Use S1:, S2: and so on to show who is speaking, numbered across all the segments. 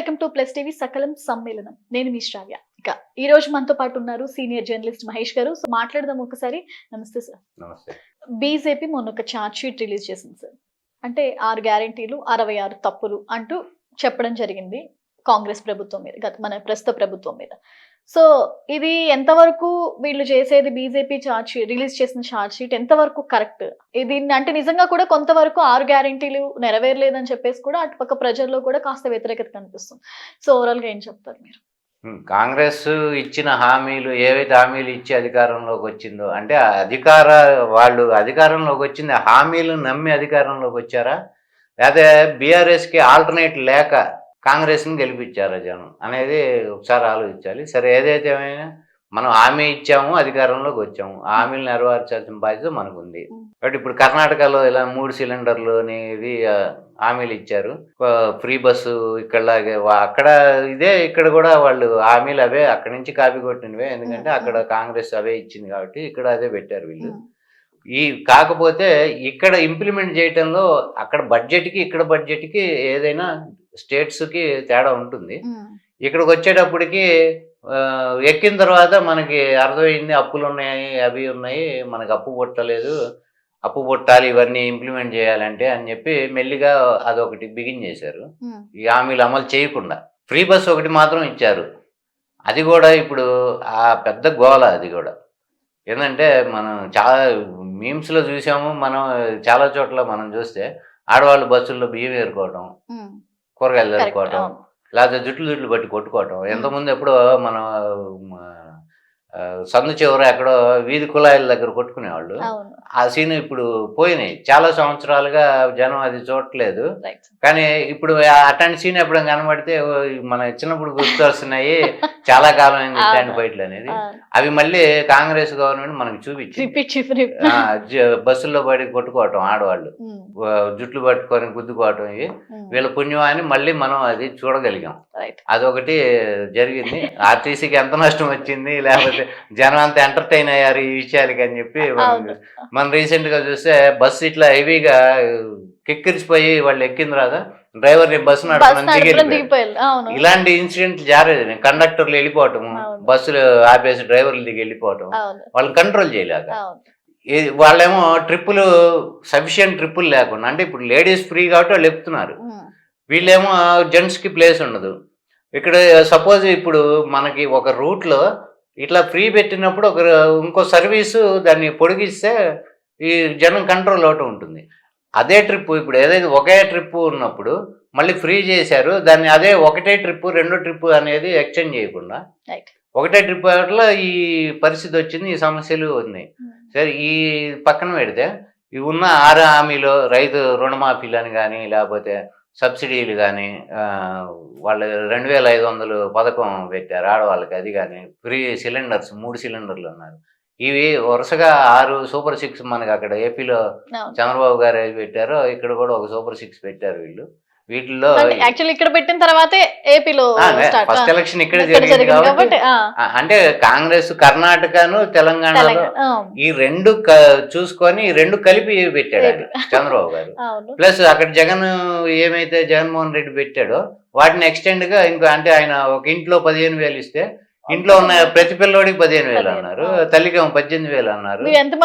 S1: Welcome to plus TV సకలం సమ్మేళనం. నేను మీ శ్రావ్య. ఇక ఈ రోజు మనతో పాటు ఉన్నారు సీనియర్ జర్నలిస్ట్ మహేష్ గారు. సో మాట్లాడదాం ఒకసారి. నమస్తే సార్.
S2: నమస్తే.
S1: బీజేపీ మొన్న ఒక చార్జ్ షీట్ రిలీజ్ చేసింది సార్. అంటే 6 గ్యారెంటీలు 66 తప్పులు అంటూ చెప్పడం జరిగింది కాంగ్రెస్ ప్రభుత్వం మీద, మన ప్రస్తుత ప్రభుత్వం మీద. సో ఇది ఎంతవరకు వీళ్ళు చేసేది, బీజేపీ రిలీజ్ చేసిన ఛార్జ్ షీట్ ఎంతవరకు కరెక్ట్? దీన్ని అంటే నిజంగా కూడా కొంతవరకు 6 గ్యారెంటీలు నెరవేరలేదని చెప్పేసి కూడా అటుపక్క ప్రజల్లో కూడా కాస్త వ్యతిరేకత కనిపిస్తుంది. సో ఓవరాల్ గా ఏం చెప్తారు మీరు?
S2: కాంగ్రెస్ ఇచ్చిన హామీలు ఏవైతే హామీలు ఇచ్చి అధికారంలోకి వచ్చిందో, అంటే వాళ్ళు అధికారంలోకి వచ్చింది హామీలు నమ్మి అధికారంలోకి వచ్చారా, లేదా బీఆర్ఎస్కి ఆల్టర్నేట్ లేక కాంగ్రెస్ని గెలిపించారా జనం అనేది ఒకసారి ఆలోచించాలి. సరే, ఏదైతే ఏమైనా మనం హామీ ఇచ్చాము, అధికారంలోకి వచ్చాము, ఆ హామీలు నెరవేర్చాల్సిన బాధ్యత మనకు ఉంది. బట్ ఇప్పుడు కర్ణాటకలో ఇలా 3 సిలిండర్లు అనేది హామీలు ఇచ్చారు. ఫ్రీ బస్సు ఇక్కడలాగే అక్కడ ఇదే, ఇక్కడ కూడా వాళ్ళు హామీలు అవే అక్కడి నుంచి కాపీ కొట్టినవే. ఎందుకంటే అక్కడ కాంగ్రెస్ అవే ఇచ్చింది కాబట్టి ఇక్కడ అదే పెట్టారు వీళ్ళు. కాకపోతే ఇక్కడ ఇంప్లిమెంట్ చేయటంలో అక్కడ బడ్జెట్కి ఇక్కడ బడ్జెట్కి ఏదైనా స్టేట్స్కి తేడా ఉంటుంది. ఇక్కడికి వచ్చేటప్పటికి ఎక్కిన తర్వాత మనకి అర్థమైంది అప్పులు ఉన్నాయి, అవి ఉన్నాయి, మనకు అప్పు పుట్టలేదు, అప్పు పుట్టాలి, ఇవన్నీ ఇంప్లిమెంట్ చేయాలంటే అని చెప్పి మెల్లిగా అదొకటి బిగిన్ చేశారు. ఈ హామీలు అమలు చేయకుండా ఫ్రీ బస్ ఒకటి మాత్రం ఇచ్చారు. అది కూడా ఇప్పుడు ఆ పెద్ద గోల. అది కూడా ఏంటంటే మనం చాలా మీమ్స్లో చూసాము, మనం చాలా చోట్ల మనం చూస్తే ఆడవాళ్ళు బస్సుల్లో బియ్యం ఏరుకోవటం, కూరగాయలు ఏరుకోవటం, లేకపోతే జుట్లు బట్టి కొట్టుకోవటం. ఎంతమంది ఎప్పుడో మనం సందు చివర ఎక్కడో వీధి కుళాయిల దగ్గర కొట్టుకునేవాళ్ళు. ఆ సీన్ ఇప్పుడు పోయినాయి. చాలా సంవత్సరాలుగా జనం అది చూడట్లేదు. కానీ ఇప్పుడు అట్లాంటి సీన్ ఎప్పుడైనా కనబడితే మన చిన్నప్పుడు గుర్తొస్తున్నాయి. చాలా కాలం అయింది ఇట్లాంటి ఫైట్లు అనేది. అవి మళ్ళీ కాంగ్రెస్ గవర్నమెంట్ మనకి చూపించింది. బస్సుల్లో పడి కొట్టుకోవటం ఆడవాళ్ళు, జుట్లు పట్టుకొని గుద్దుకోవటం, ఇవి వీళ్ళ పుణ్యం అని మళ్ళీ మనం అది చూడగలిగాం. అదొకటి జరిగింది. ఆర్టీసీకి ఎంత నష్టం వచ్చింది, లేకపోతే జనం అంతా ఎంటర్టైన్ అయ్యారు ఈ విషయాలకి అని చెప్పి మనం రీసెంట్ గా చూస్తే బస్సు ఇట్లా హెవీగా కిక్కిరిచిపోయి వాళ్ళు ఎక్కిన తర్వాత డ్రైవర్ బస్సు నడపడం ఇలాంటి ఇన్సిడెంట్ జారేది. కండక్టర్లు వెళ్ళిపోవటం, బస్సులు ఆపేసి డ్రైవర్లు దిగి వెళ్ళిపోవటం, వాళ్ళని కంట్రోల్ చేయలేక. వాళ్ళేమో ట్రిప్పులు సఫిషియంట్ ట్రిప్పులు లేకుండా, అంటే ఇప్పుడు లేడీస్ ఫ్రీ కాబట్టి వాళ్ళు ఎక్కుతున్నారు, వీళ్ళేమో జెంట్స్కి ప్లేస్ ఉండదు. ఇక్కడ సపోజ్ ఇప్పుడు మనకి ఒక రూట్లో ఇట్లా ఫ్రీ పెట్టినప్పుడు ఇంకో సర్వీసు దాన్ని పొడిగిస్తే ఈ జనం కంట్రోల్ అవటం ఉంటుంది. అదే ట్రిప్ ఇప్పుడు ఏదైతే ఒకే ట్రిప్ ఉన్నప్పుడు మళ్ళీ ఫ్రీ చేశారు దాన్ని, అదే ఒకటే ట్రిప్ రెండో ట్రిప్ అనేది ఎక్స్టెండ్ చేయకుండా ఒకటే ట్రిప్ వల్ల ఈ పరిస్థితి వచ్చింది, ఈ సమస్యలు ఉన్నాయి. సరే, ఈ పక్కన పెడితే ఇవి ఉన్న 6 హామీలో రైతు రుణమాఫీలు అని కానీ, లేకపోతే సబ్సిడీలు కానీ, వాళ్ళు 2500 పథకం పెట్టారు ఆడవాళ్ళకి, అది కానీ ఫ్రీ సిలిండర్స్ 3 సిలిండర్లు ఉన్నారు. ఇవి వరుసగా 6 సూపర్ 6 మనకి అక్కడ ఏపీలో చంద్రబాబు గారు పెట్టారు, ఇక్కడ కూడా ఒక సూపర్ 6 పెట్టారు వీళ్ళు. వీటిల్లో
S1: ఇక్కడ పెట్టిన తర్వాతే ఏపీలో
S2: ఫస్ట్ ఎలక్షన్ ఇక్కడే జరిగింది కాబట్టి, అంటే కాంగ్రెస్ కర్ణాటకను తెలంగాణలో ఈ 2 చూసుకొని 2 కలిపి పెట్టాడు చంద్రబాబు గారు. ప్లస్ అక్కడ ఏమైతే జగన్మోహన్ రెడ్డి పెట్టాడో వాటిని ఎక్స్టెండ్ గా ఇంకా, అంటే ఆయన ఒక ఇంట్లో 15,000 ఇస్తే ఇంట్లో ఉన్న ప్రతి పిల్లోడికి 15,000 అన్నారు, తల్లికేమో 18,000 అన్నారు. 60,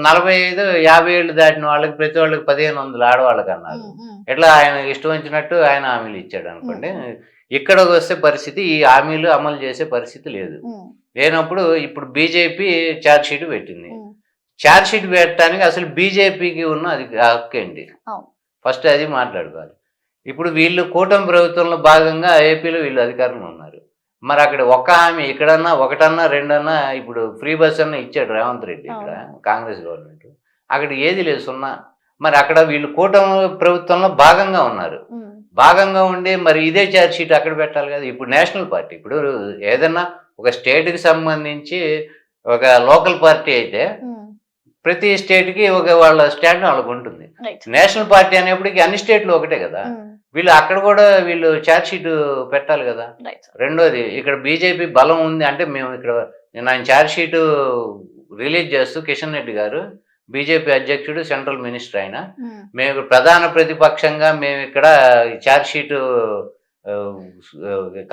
S2: 45, 50 ఏళ్ళు దాటిన వాళ్ళకి ప్రతి వాళ్ళకి 1,500 ఆడవాళ్ళకి అన్నారు. ఎట్లా ఆయన ఇష్టం వచ్చినట్టు ఆయన హామీలు ఇచ్చాడు అనుకోండి. ఇక్కడ వస్తే పరిస్థితి ఈ హామీలు అమలు చేసే పరిస్థితి లేదు. లేనప్పుడు ఇప్పుడు బీజేపీ ఛార్జ్ షీట్ పెట్టింది. ఛార్జ్ షీట్ పెట్టడానికి అసలు బీజేపీకి ఉన్న అది హక్కు ఏంటి, ఫస్ట్ అది మాట్లాడుకోవాలి. ఇప్పుడు వీళ్ళు కూటమి ప్రభుత్వంలో భాగంగా ఏపీలో వీళ్ళు అధికారంలో ఉన్నారు. మరి అక్కడ ఒక్క హామీ ఇక్కడన్నా ఒకటన్నా రెండన్నా, ఇప్పుడు ఫ్రీ బస్ అన్నా ఇచ్చాడు రేవంత్ రెడ్డి ఇక్కడ కాంగ్రెస్ గవర్నమెంట్, అక్కడ ఏది లేదు, 0. మరి అక్కడ వీళ్ళు కూటమి ప్రభుత్వంలో భాగంగా ఉన్నారు. భాగంగా ఉండి మరి ఇదే ఛార్జ్ షీట్ అక్కడ పెట్టాలి కదా. ఇప్పుడు నేషనల్ పార్టీ, ఇప్పుడు ఏదన్నా ఒక స్టేట్కి సంబంధించి ఒక లోకల్ పార్టీ అయితే ప్రతి స్టేట్కి వాళ్ళ స్టాండ్ వాళ్ళకు ఉంటుంది. నేషనల్ పార్టీ అనేప్పటికీ అన్ని స్టేట్లు ఒకటే కదా. వీళ్ళు అక్కడ కూడా వీళ్ళు ఛార్జ్ షీట్ పెట్టాలి కదా. రెండోది, ఇక్కడ బీజేపీ బలం ఉంది అంటే మేము ఇక్కడ ఆయన ఛార్జ్ షీట్ రిలీజ్ చేస్తూ కిషన్ రెడ్డి గారు బీజేపీ అధ్యక్షుడు, సెంట్రల్ మినిస్టర్ ఆయన. మేము ప్రధాన ప్రతిపక్షంగా మేము ఇక్కడ ఛార్జ్ షీటు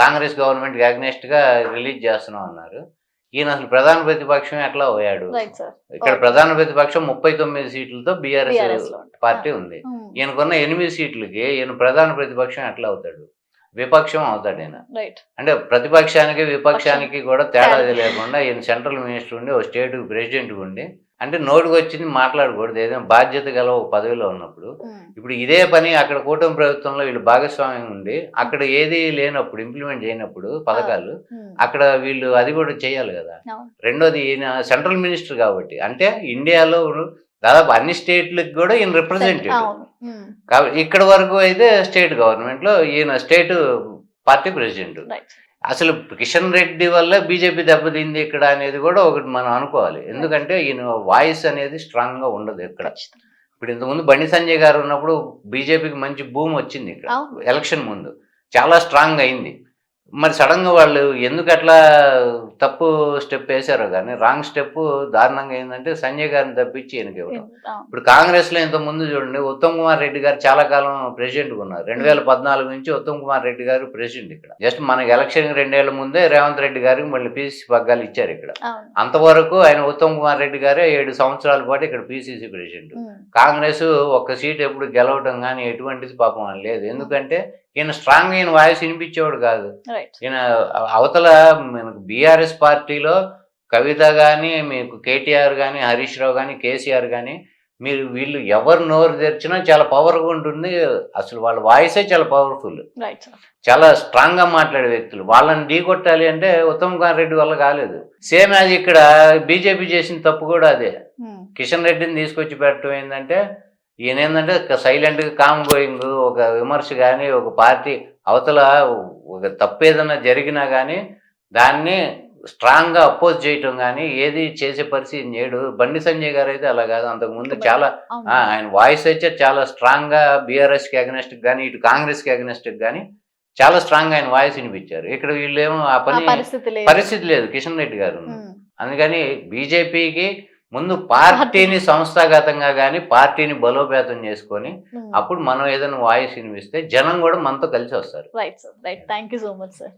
S2: కాంగ్రెస్ గవర్నమెంట్కి అగ్నెస్ట్గా రిలీజ్ చేస్తున్నాం అన్నారు. ఈయన అసలు ప్రధాన ప్రతిపక్షం ఎట్లా పోయాడు? ఇక్కడ ప్రధాన ప్రతిపక్షం 39 సీట్లతో బీఆర్ఎస్ పార్టీ ఉంది. ఈయనకున్న 8 సీట్లకి ఈయన ప్రధాన ప్రతిపక్షం ఎట్లా అవుతాడు? విపక్షం అవుతాడు ఈయన. అంటే ప్రతిపక్షానికి విపక్షానికి కూడా తేడా లేకుండా ఈయన సెంట్రల్ మినిస్టర్ ఉండి, ఒక స్టేట్ ప్రెసిడెంట్ ఉండి, అంటే నోటికి వచ్చింది మాట్లాడకూడదు ఏదైనా బాధ్యత గల ఒక పదవిలో ఉన్నప్పుడు. ఇప్పుడు ఇదే పని అక్కడ కూటమి ప్రభుత్వంలో వీళ్ళు భాగస్వామ్యం ఉండి అక్కడ ఏది లేనప్పుడు, ఇంప్లిమెంట్ చేయనప్పుడు పథకాలు, అక్కడ వీళ్ళు అది కూడా చేయాలి కదా. రెండోది ఈయన సెంట్రల్ మినిస్టర్ కాబట్టి, అంటే ఇండియాలో దాదాపు అన్ని స్టేట్లకు కూడా ఈయన రిప్రజెంటేటివ్ కాబట్టి, ఇక్కడ వరకు అయితే స్టేట్ గవర్నమెంట్ లో ఈయన స్టేట్ పార్టీ ప్రెసిడెంట్. అసలు కిషన్ రెడ్డి వల్ల బీజేపీ దెబ్బతింది ఇక్కడ అనేది కూడా ఒకటి మనం అనుకోవాలి. ఎందుకంటే ఈయన వాయిస్ అనేది స్ట్రాంగ్ గా ఉండదు ఇక్కడ. ఇప్పుడు ఇంతకుముందు బండి సంజయ్ గారు ఉన్నప్పుడు బీజేపీకి మంచి భూమి వచ్చింది ఇక్కడ, ఎలక్షన్ ముందు చాలా స్ట్రాంగ్ అయింది. మరి సడన్ గా వాళ్ళు ఎందుకు అట్లా తప్పు స్టెప్ వేశారో కానీ, రాంగ్ స్టెప్ దారుణంగా ఏంటంటే సంజయ్ గారిని తప్పించి ఈయనకి ఇవ్వడం. ఇప్పుడు కాంగ్రెస్ లో ఇంత ముందు చూడండి, ఉత్తమ్ కుమార్ రెడ్డి గారు చాలా కాలం ప్రెసిడెంట్ ఉన్నారు. 2014 నుంచి ఉత్తమ్ కుమార్ రెడ్డి గారు ప్రెసిడెంట్ ఇక్కడ. జస్ట్ మనకి ఎలక్షన్ 2 ఏళ్ల ముందే రేవంత్ రెడ్డి గారికి మళ్ళీ పీసీసీ పగ్గాలు ఇచ్చారు ఇక్కడ. అంతవరకు ఆయన ఉత్తమ్ కుమార్ రెడ్డి గారే 7 సంవత్సరాల పాటు ఇక్కడ పీసీసీ ప్రెసిడెంట్. కాంగ్రెస్ ఒక్క సీట్ ఎప్పుడు గెలవడం కానీ ఎటువంటిది పాపం లేదు. ఎందుకంటే ఈయన స్ట్రాంగ్ ఈయన వాయిస్ వినిపించేవాడు కాదు. ఈయన అవతల మనకు బీఆర్ఎస్ పార్టీలో కవిత కానీ, మీకు కేటీఆర్ కానీ, హరీష్ రావు కానీ, కేసీఆర్ కానీ, మీరు వీళ్ళు ఎవరు నోరు తెరిచినా చాలా పవర్గా ఉంటుంది. అసలు వాళ్ళ వాయిసే చాలా పవర్ఫుల్, చాలా స్ట్రాంగ్ గా మాట్లాడే వ్యక్తులు. వాళ్ళని ఢీ కొట్టాలి అంటే ఉత్తమ్ కుమార్ రెడ్డి వల్ల కాలేదు. సేమ్ యాజ్ ఇక్కడ బీజేపీ చేసిన తప్పు కూడా అదే. కిషన్ రెడ్డిని తీసుకొచ్చి పెట్టడం ఏంటంటే, ఈయన ఏంటంటే సైలెంట్ గా కామ్ గోయింగ్, ఒక విమర్శ కానీ, ఒక పార్టీ అవతల ఒక తప్పు ఏదైనా జరిగినా కానీ దాన్ని స్ట్రాంగ్ గా అపోజ్ చేయటం కానీ ఏది చేసే పరిస్థితి నేడు. బండి సంజయ్ గారు అయితే అలా కాదు. అంతకుముందు చాలా ఆయన వాయిస్ అయితే చాలా స్ట్రాంగ్ గా బీఆర్ఎస్ కి అగెనెస్ట్ కానీ, ఇటు కాంగ్రెస్ కి అగెనెస్ట్ కానీ చాలా స్ట్రాంగ్ గా ఆయన వాయిస్ వినిపించారు. ఇక్కడ వీళ్ళేమో ఆ పని పరిస్థితి లేదు కిషన్ రెడ్డి గారు. అందుకని బీజేపీకి ముందు పార్టీని సంస్థాగతంగా కానీ పార్టీని బలోపేతం చేసుకొని అప్పుడు మనం ఏదైనా వాయిస్ వినిపిస్తే జనం కూడా మనతో కలిసి వస్తారు.
S1: Right sir, right. Thank you so much sir.